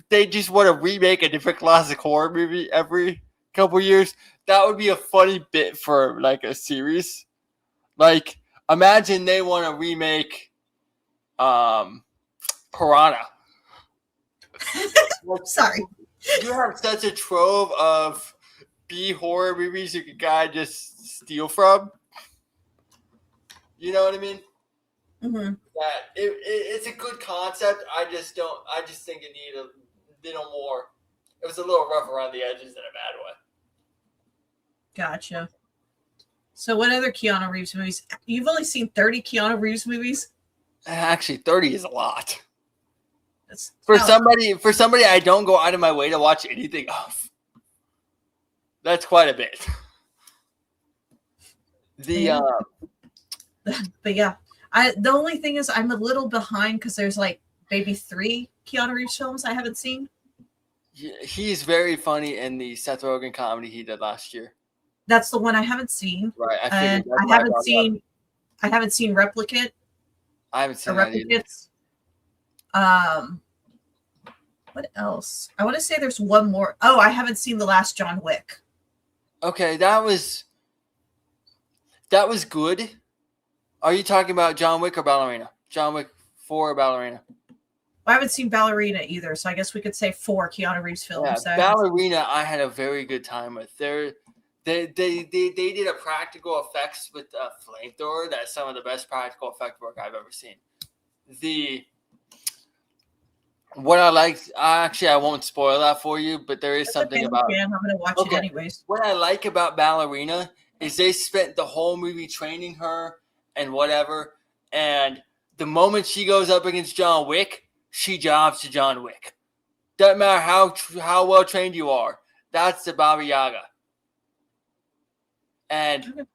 they just want to remake a different classic horror movie every couple years. That would be a funny bit for like a series. Like, imagine they want to remake Piranha. Sorry. You have such a trove of B horror movies you could kind of just steal from. You know what I mean? Mm-hmm. That it's a good concept. I just think it needed a little more. It was a little rough around the edges in a bad way. Gotcha. So what other Keanu Reeves movies? You've only seen 30 Keanu Reeves movies? Actually, 30 is a lot. For somebody I don't go out of my way to watch anything of. That's quite a bit. But yeah. The only thing is I'm a little behind because there's like maybe 3 Keanu Reeves films I haven't seen. He's very funny in the Seth Rogen comedy he did last year. That's the one I haven't seen. Right. I haven't seen Replicate. I haven't seen Replicates. What else? I want to say there's one more. Oh, I haven't seen the last John Wick. Okay, that was good. Are you talking about John Wick or Ballerina? John Wick 4 Ballerina. I haven't seen Ballerina either, so I guess we could say 4 Keanu Reeves films. Yeah, So Ballerina, I had a very good time with. They did a practical effects with a flamethrower. That's some of the best practical effect work I've ever seen. What I liked, actually, I won't spoil that for you, but there is That's something okay, about. I'm going to watch it anyways. What I like about Ballerina is they spent the whole movie training her and whatever, and the moment she goes up against John Wick, she jobs to John Wick. Doesn't matter how well trained you are. That's the Baba Yaga. And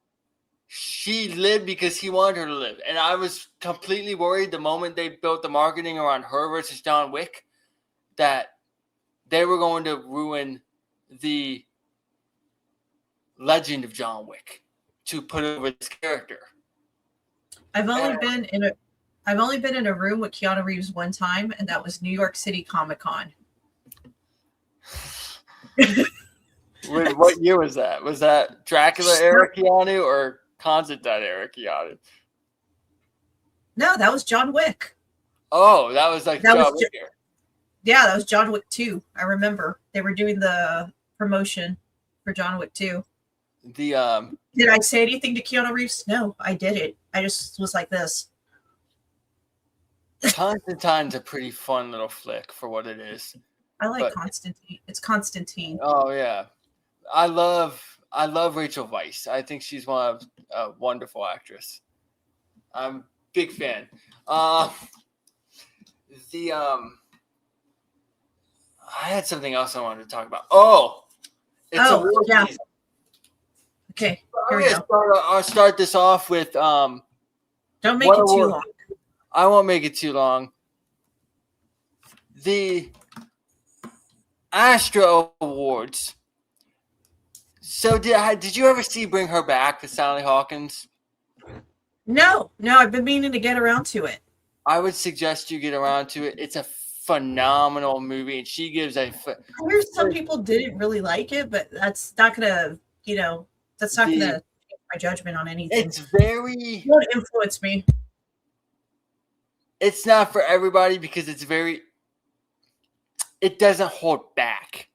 she lived because he wanted her to live. And I was completely worried the moment they built the marketing around her versus John Wick that they were going to ruin the legend of John Wick to put over this character. I've only been in a room with Keanu Reeves one time, and that was New York City Comic Con. What year was that? Was that Dracula era Keanu or Constantine era Keanu? No, that was John Wick. Oh, that was like John Wick era. Yeah, that was John Wick 2. I remember they were doing the promotion for John Wick 2. Did I say anything to Keanu Reeves? No, I didn't. I just was like this. Constantine's a pretty fun little flick for what it is. I like Constantine. It's Constantine. Oh yeah, I love Rachel Weisz. I think she's a wonderful actress. I'm a big fan. I had something else I wanted to talk about. Yeah. Okay, here we go. I'll start this off with Don't make it too long. I won't make it too long. The Astro Awards. So did you ever see Bring Her Back with Sally Hawkins? No, I've been meaning to get around to it. I would suggest you get around to it. It's a phenomenal movie, and she gives a. I hear some people didn't really like it, but that's not gonna, that's not gonna change my judgment on anything. It won't influence me. It's not for everybody because it doesn't hold back.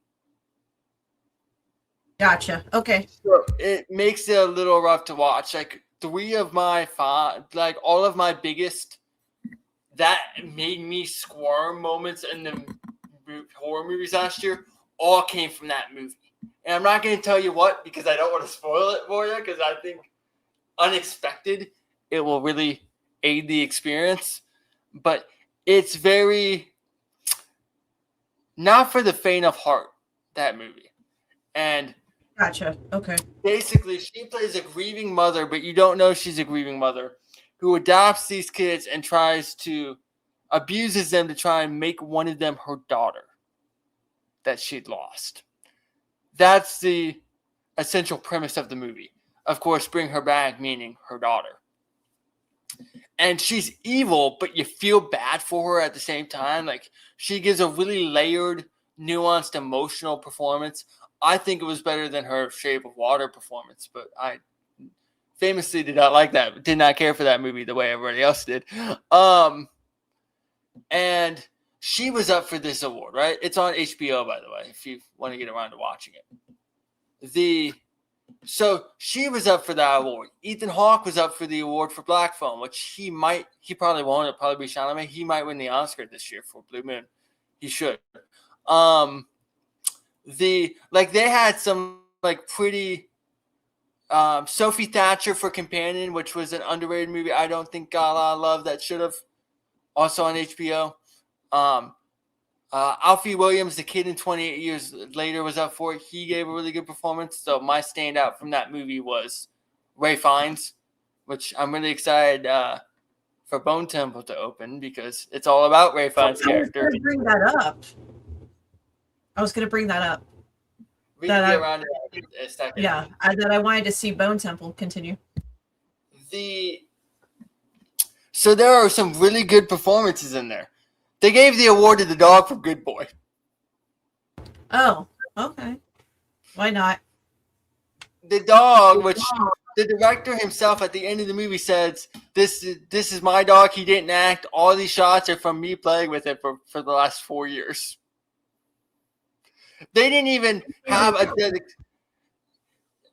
Gotcha. Okay. So it makes it a little rough to watch. Like 3 of my 5, like all of my biggest, that made me squirm moments in the horror movies last year all came from that movie. And I'm not going to tell you what because I don't want to spoil it for you because I think unexpected, it will really aid the experience. But it's very not for the faint of heart, that movie. And gotcha. Okay. Basically, she plays a grieving mother, but you don't know she's a grieving mother who adopts these kids and abuses them to try and make one of them her daughter that she'd lost. That's the essential premise of the movie. Of course, Bring Her Back, meaning her daughter. And she's evil, but you feel bad for her at the same time. Like, she gives a really layered, nuanced, emotional performance. I think it was better than her Shape of Water performance, but I famously did not like that. Did not care for that movie the way everybody else did. And she was up for this award, right? It's on HBO, by the way, if you want to get around to watching it. So she was up for that award. Ethan Hawke was up for the award for Black Phone, which he probably won't. It'll probably be Chalamet. He might win the Oscar this year for Blue Moon. He should. They had some pretty Sophie Thatcher for Companion, which was an underrated movie. I don't think got a lot of love that should have. Also on HBO. Alfie Williams, the kid in 28 Years Later, was up for it. He gave a really good performance. So my standout from that movie was Ray Fiennes, which I'm really excited for Bone Temple to open because it's all about Ray Fiennes' character. I was going to bring that up. We can get around to that in a second. Yeah, I wanted to see Bone Temple continue. So there are some really good performances in there. They gave the award to the dog for Good Boy. Oh, okay. Why not? The dog, the director himself at the end of the movie says, this is my dog. He didn't act. All these shots are from me playing with it for the last 4 years. They didn't even have a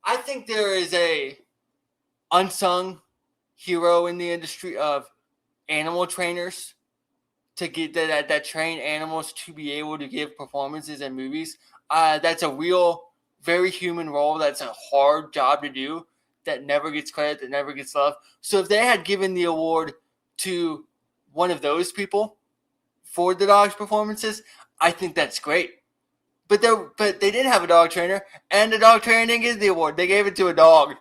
I think there is a unsung hero in the industry of animal trainers to get that train animals to be able to give performances in movies. That's a real, very human role. That's a hard job to do that never gets credit, that never gets love. So if they had given the award to one of those people for the dog's performances, I think that's great. But they didn't have a dog trainer, and the dog trainer didn't get the award. They gave it to a dog.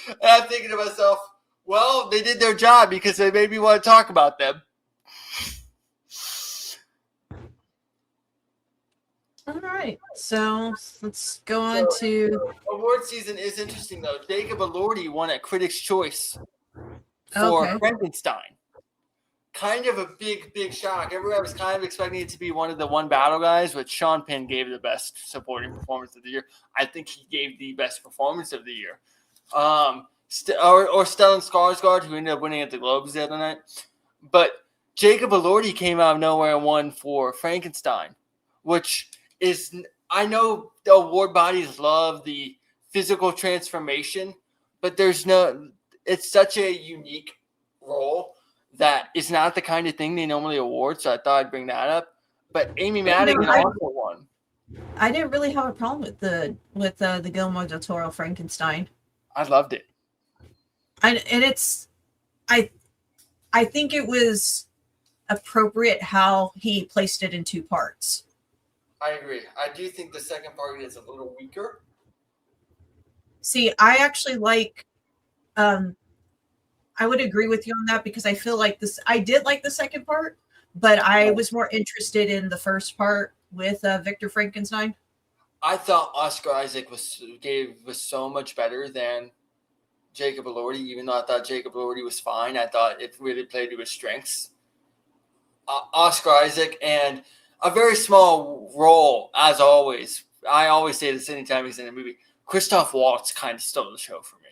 And I'm thinking to myself, well, they did their job because they made me want to talk about them. All right, so let's go on to award season. Is interesting though. Jacob Elordi won at Critics' Choice for Frankenstein. Kind of a big shock. Everybody was kind of expecting it to be one of the one battle guys, but Sean Penn gave the best supporting performance of the year. I think he gave the best performance of the year. Or Stellan Skarsgård, who ended up winning at the Globes the other night. But Jacob Elordi came out of nowhere and won for Frankenstein, which is, I know the award bodies love the physical transformation, but it's such a unique role that is not the kind of thing they normally award, so I thought I'd bring that up. But Amy Madigan also won. I didn't really have a problem with the Guillermo del Toro Frankenstein. I loved it. I think it was appropriate how he placed it in two parts. I agree. I do think the second part is a little weaker. See, I actually like, I would agree with you on that because I feel like I did like the second part, but I was more interested in the first part with Victor Frankenstein. I thought Oscar Isaac was so much better than Jacob Elordi, even though I thought Jacob Elordi was fine. I thought it really played to his strengths. Oscar Isaac, and a very small role, as always. I always say this anytime he's in a movie. Christoph Waltz kind of stole the show for me.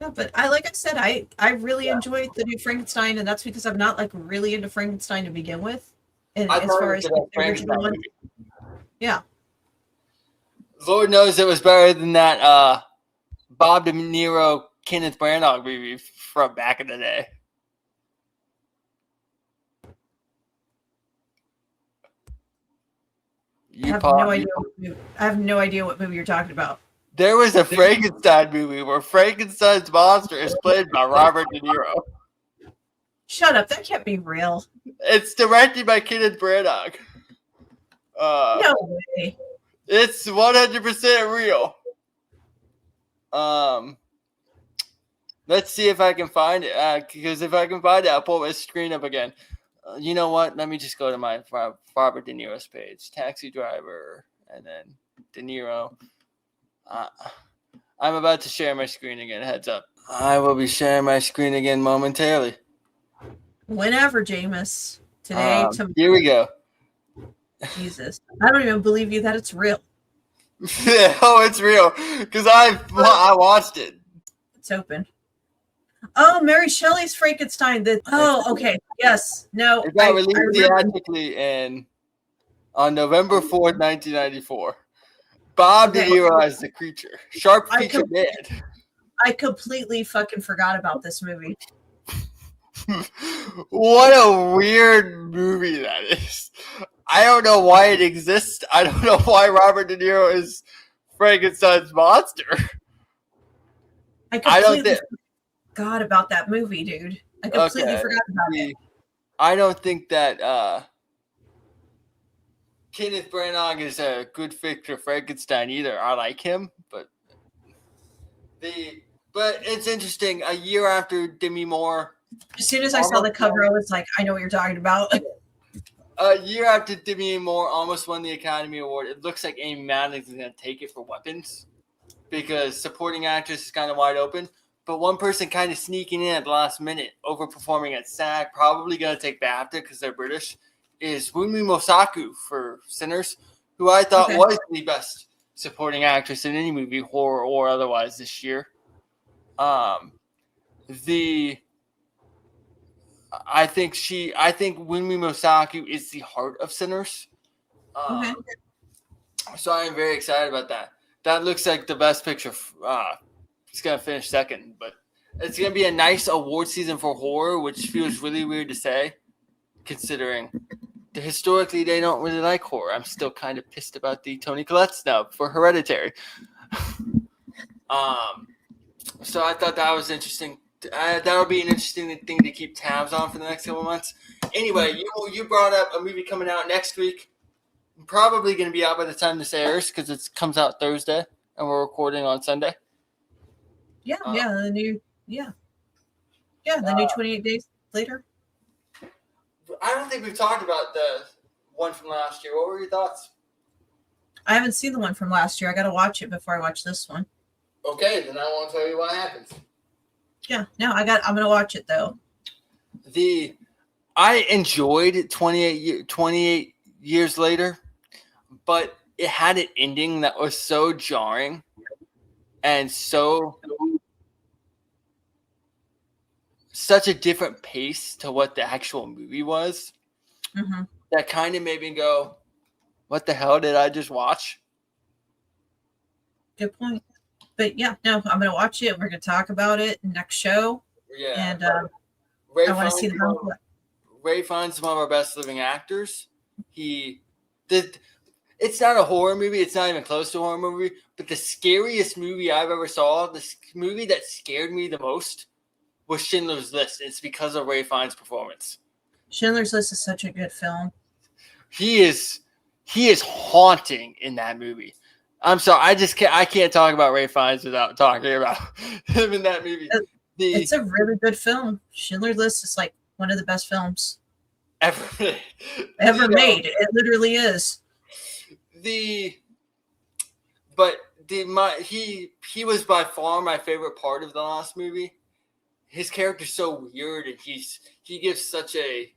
Yeah, but like I said, I really enjoyed the new Frankenstein, and that's because I'm not like really into Frankenstein to begin with. And as far as the original one, yeah. Lord knows it was better than that Bob De Niro Kenneth Branagh movie from back in the day. I have no idea what movie you're talking about. There was a Frankenstein movie where Frankenstein's monster is played by Robert De Niro. Shut up. That can't be real. It's directed by Kenneth Branagh. No way. It's 100% real. Let's see if I can find it. Because if I can find it, I'll pull my screen up again. You know what? Let me just go to my Robert De Niro's page. Taxi Driver, and then De Niro. I'm about to share my screen again. Heads up. I will be sharing my screen again momentarily. Whenever, Jameus. Today, tomorrow. Here we go. Jesus. I don't even believe you that it's real. Oh, it's real. Because I watched it. It's open. Oh, Mary Shelley's Frankenstein. Okay. Yes. No. It got released theatrically on November 4th, 1994. Bob De Niro as the creature. Sharp feature man. I completely fucking forgot about this movie. What a weird movie that is. I don't know why it exists. I don't know why Robert De Niro is Frankenstein's monster. I completely forgot about that movie, dude. I completely forgot about it. I don't think that Kenneth Branagh is a good fit for Frankenstein either. I like him, but it's interesting. A year after Demi Moore. As soon as I saw the cover, I was like, I know what you're talking about. A year after Demi Moore almost won the Academy Award, it looks like Amy Madigan is going to take it for Weapons because supporting actress is kind of wide open. But one person kind of sneaking in at the last minute, overperforming at SAG, probably going to take BAFTA because they're British, is Wunmi Mosaku for Sinners, who I thought was the best supporting actress in any movie, horror or otherwise, this year. I think Winmi Mosaku is the heart of Sinners. Okay. So I am very excited about that. That looks like the best picture. It's gonna finish second, but it's gonna be a nice award season for horror, which feels really weird to say, considering historically they don't really like horror. I'm still kind of pissed about the Toni Collette snub for Hereditary. So I thought that was interesting. That would be an interesting thing to keep tabs on for the next couple months. Anyway, you brought up a movie coming out next week. Probably going to be out by the time this airs because it comes out Thursday and we're recording on Sunday. The new 28 Days Later. I don't think we've talked about the one from last year. What were your thoughts? I haven't seen the one from last year. I got to watch it before I watch this one. Okay, then I won't tell you what happens. Yeah, no, I'm going to watch it though. I enjoyed 28 years later, but it had an ending that was so jarring and such a different pace to what the actual movie was. Mm-hmm. That kind of made me go, what the hell did I just watch? Good point. But yeah, no, I'm going to watch it. We're going to talk about it next show. Yeah. And I want to see the Ray Fiennes is one of our best living actors. It's not a horror movie. It's not even close to a horror movie. But the scariest movie I've ever saw, the movie that scared me the most, was Schindler's List. It's because of Ray Fiennes' performance. Schindler's List is such a good film. He is haunting in that movie. I'm sorry, I can't talk about Ray Fiennes without talking about him in that movie. It's a really good film. Schindler's List is like one of the best films ever made. It literally is. He was by far my favorite part of the last movie. His character's so weird, and he gives such a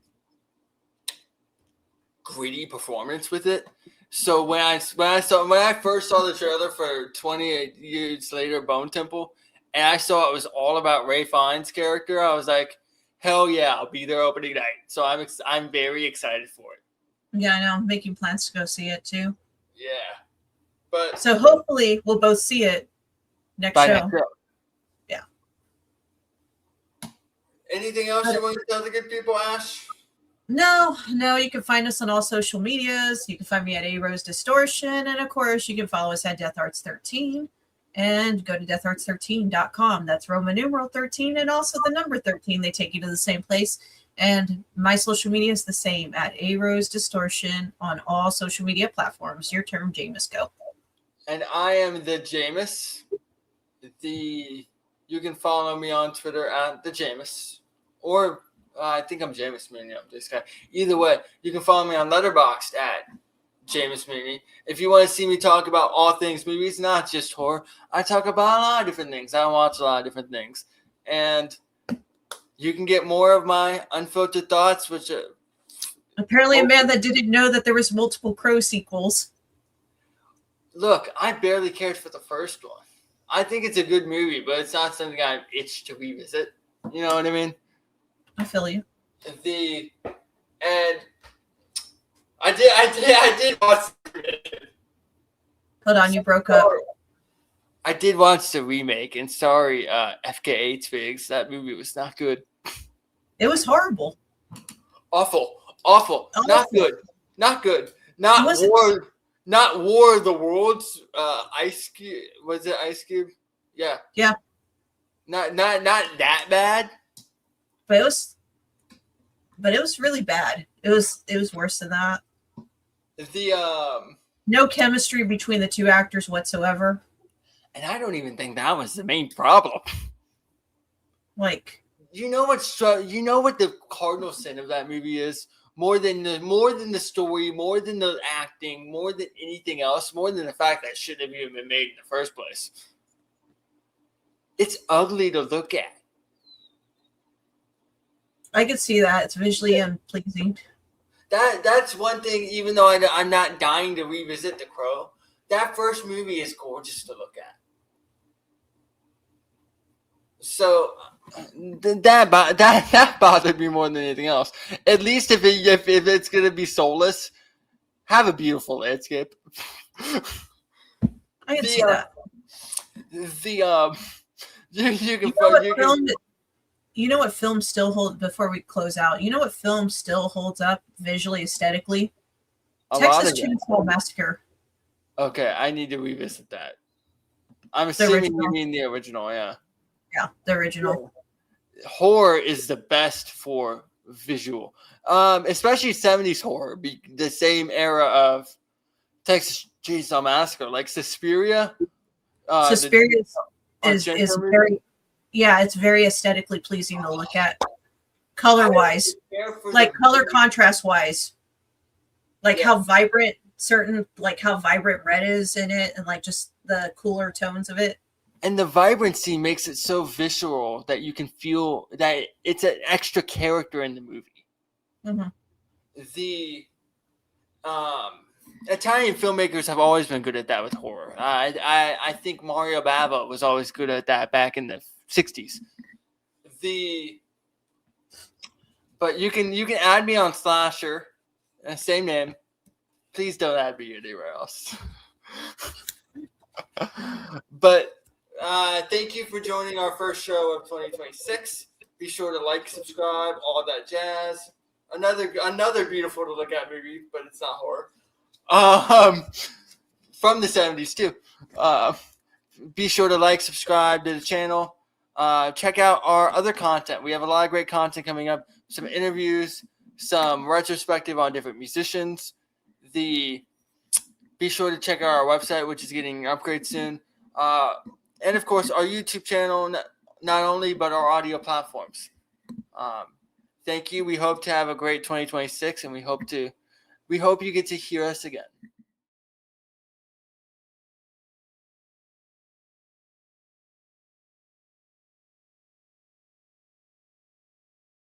gritty performance with it. So when I first saw the trailer for 28 Years Later, Bone Temple, and I saw it was all about Ray Fiennes' character, I was like, hell yeah, I'll be there opening night. So I'm very excited for it. Yeah, I know. I'm making plans to go see it too. Yeah, but so hopefully we'll both see it next show. Yeah. Anything else you want to tell the good people, Ash? No, you can find us on all social medias. You can find me at A Rose Distortion. And of course, you can follow us at DeathArts13 and go to deatharts13.com. That's Roman numeral 13 and also the number 13. They take you to the same place. And my social media is the same at A Rose Distortion on all social media platforms. Your turn, Jameus, go. And I am the Jameus. You can follow me on Twitter at the Jameus, or I think I'm Jameus Mooney. I'm this guy. Either way, you can follow me on Letterboxd at Jameus Mooney. If you want to see me talk about all things movies, not just horror, I talk about a lot of different things. I watch a lot of different things. And you can get more of my unfiltered thoughts, which apparently a man that didn't know that there was multiple Crow sequels. Look, I barely cared for the first one. I think it's a good movie, but it's not something I'm itched to revisit. You know what I mean? I feel you. And I did watch. Hold on, you broke up. I did watch the remake, and sorry, FKA Twigs, that movie was not good. It was horrible. Awful. Not good. Not War of the Worlds. Ice Cube. Was it Ice Cube? Yeah. Yeah. Not that bad. But it was really bad. It was worse than that. No chemistry between the two actors whatsoever. And I don't even think that was the main problem. Like, you know what the cardinal sin of that movie is? More than the story, more than the acting, more than anything else, more than the fact that it shouldn't have even been made in the first place. It's ugly to look at. I could see that. It's visually unpleasing. That's one thing, even though I'm not dying to revisit The Crow, that first movie is gorgeous to look at. So that bothered me more than anything else. At least if it's gonna be soulless, have a beautiful landscape. I can see that. You know what film still holds, before we close out, you know what film still holds up visually, aesthetically? Texas Chainsaw Massacre. Okay, I need to revisit that. I'm assuming you mean the original, yeah. Yeah, the original. Horror is the best for visual. Especially 70s horror, the same era of Texas Chainsaw Massacre, like Suspiria. Suspiria is very, it's very aesthetically pleasing to look at, color wise, like color contrast wise, like how vibrant how vibrant red is in it, and like just the cooler tones of it. And the vibrancy makes it so visceral that you can feel that it's an extra character in the movie. Mm-hmm. The Italian filmmakers have always been good at that with horror. I think Mario Bava was always good at that back in the 60s. But you can add me on Slasher, same name. Please don't add me anywhere else. But thank you for joining our first show of 2026. Be sure to like, subscribe, all that jazz. Another beautiful to look at movie, but it's not horror. From the 70s too. Be sure to like, subscribe to the channel. Check out our other content. We have a lot of great content coming up. Some interviews, some retrospective on different musicians. Be sure to check out our website, which is getting an upgrade soon. And of course, our YouTube channel, not only, but our audio platforms. Thank you. We hope to have a great 2026, and we hope you get to hear us again.